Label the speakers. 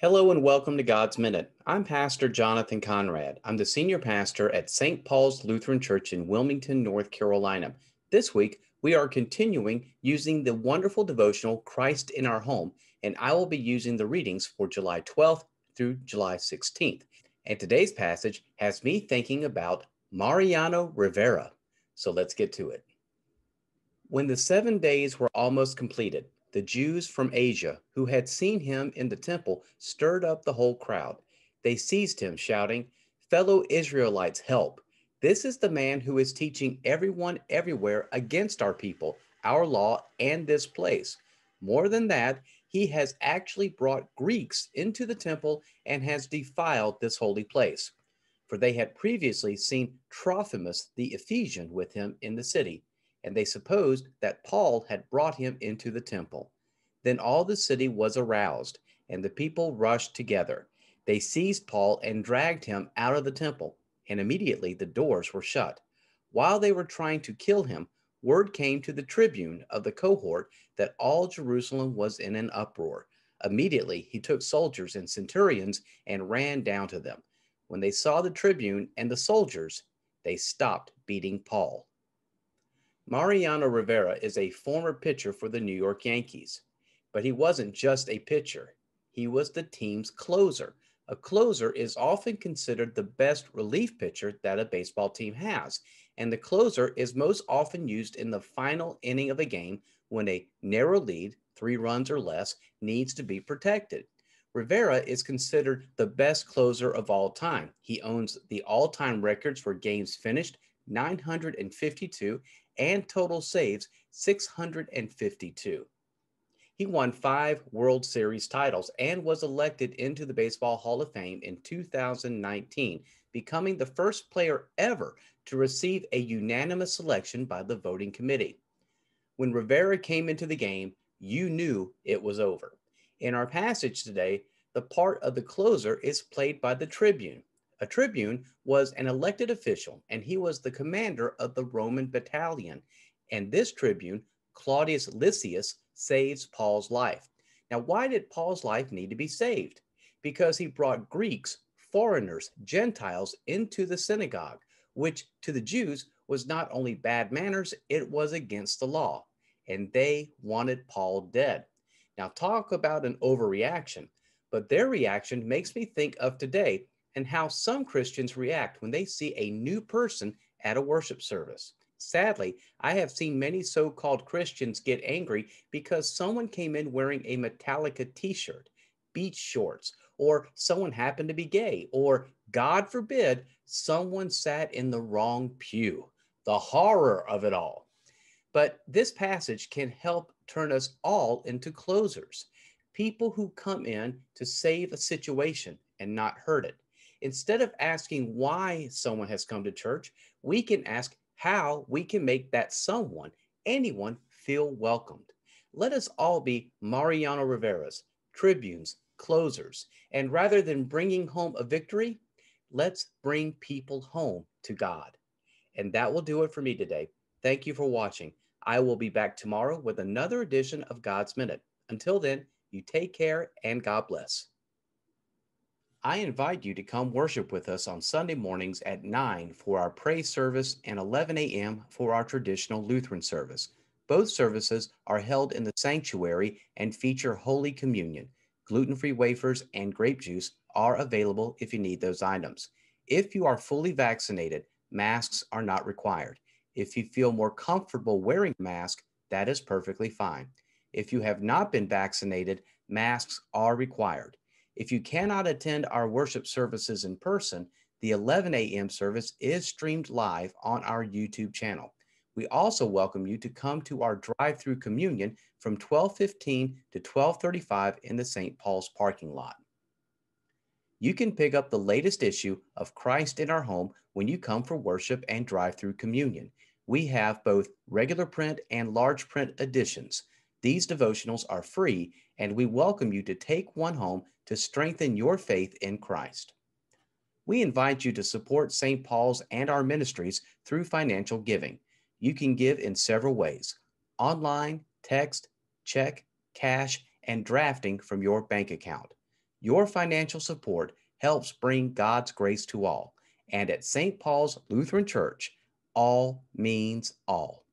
Speaker 1: Hello and welcome to God's Minute. I'm Pastor Jonathan Conrad. I'm the senior pastor at St. Paul's Lutheran Church in Wilmington, North Carolina. This week, we are continuing using the wonderful devotional Christ in Our Home, and I will be using the readings for July 12th through July 16th. And today's passage has me thinking about Mariano Rivera. So let's get to it. When the 7 days were almost completed, the Jews from Asia who had seen him in the temple stirred up the whole crowd. They seized him, shouting, "Fellow Israelites, help! This is the man who is teaching everyone everywhere against our people, our law, and this place. More than that, he has actually brought Greeks into the temple and has defiled this holy place." For they had previously seen Trophimus the Ephesian with him in the city, and they supposed that Paul had brought him into the temple. Then all the city was aroused, and the people rushed together. They seized Paul and dragged him out of the temple, and immediately the doors were shut. While they were trying to kill him, word came to the tribune of the cohort that all Jerusalem was in an uproar. Immediately he took soldiers and centurions and ran down to them. When they saw the tribune and the soldiers, they stopped beating Paul. Mariano Rivera is a former pitcher for the New York Yankees, but he wasn't just a pitcher. He was the team's closer. A closer is often considered the best relief pitcher that a baseball team has, and the closer is most often used in the final inning of a game when a narrow lead, 3 runs or less, needs to be protected. Rivera is considered the best closer of all time. He owns the all-time records for games finished, 952, and total saves, 652. He won 5 World Series titles and was elected into the Baseball Hall of Fame in 2019, becoming the first player ever to receive a unanimous selection by the voting committee. When Rivera came into the game, you knew it was over. In our passage today, the part of the closer is played by the tribune. A tribune was an elected official, and he was the commander of the Roman battalion. And this tribune, Claudius Lysias, saves Paul's life. Now, why did Paul's life need to be saved? Because he brought Greeks, foreigners, Gentiles into the synagogue, which to the Jews was not only bad manners, it was against the law. And they wanted Paul dead. Now, talk about an overreaction, but their reaction makes me think of today and how some Christians react when they see a new person at a worship service. Sadly, I have seen many so-called Christians get angry because someone came in wearing a Metallica t-shirt, beach shorts, or someone happened to be gay, or, God forbid, someone sat in the wrong pew. The horror of it all. But this passage can help turn us all into closers, people who come in to save a situation and not hurt it. Instead of asking why someone has come to church, we can ask how we can make that someone, anyone, feel welcomed. Let us all be Mariano Rivera's, tribunes, closers, and rather than bringing home a victory, let's bring people home to God. And that will do it for me today. Thank you for watching. I will be back tomorrow with another edition of God's Minute. Until then, you take care and God bless. I invite you to come worship with us on Sunday mornings at 9 for our praise service and 11 a.m. for our traditional Lutheran service. Both services are held in the sanctuary and feature Holy Communion. Gluten-free wafers and grape juice are available if you need those items. If you are fully vaccinated, masks are not required. If you feel more comfortable wearing a mask, that is perfectly fine. If you have not been vaccinated, masks are required. If you cannot attend our worship services in person, the 11 a.m. service is streamed live on our YouTube channel. We also welcome you to come to our drive-through communion from 12:15 to 12:35 in the St. Paul's parking lot. You can pick up the latest issue of Christ in Our Home when you come for worship and drive-through communion. We have both regular print and large print editions. These devotionals are free, and we welcome you to take one home to strengthen your faith in Christ. We invite you to support St. Paul's and our ministries through financial giving. You can give in several ways: online, text, check, cash, and drafting from your bank account. Your financial support helps bring God's grace to all. And at St. Paul's Lutheran Church, all means all.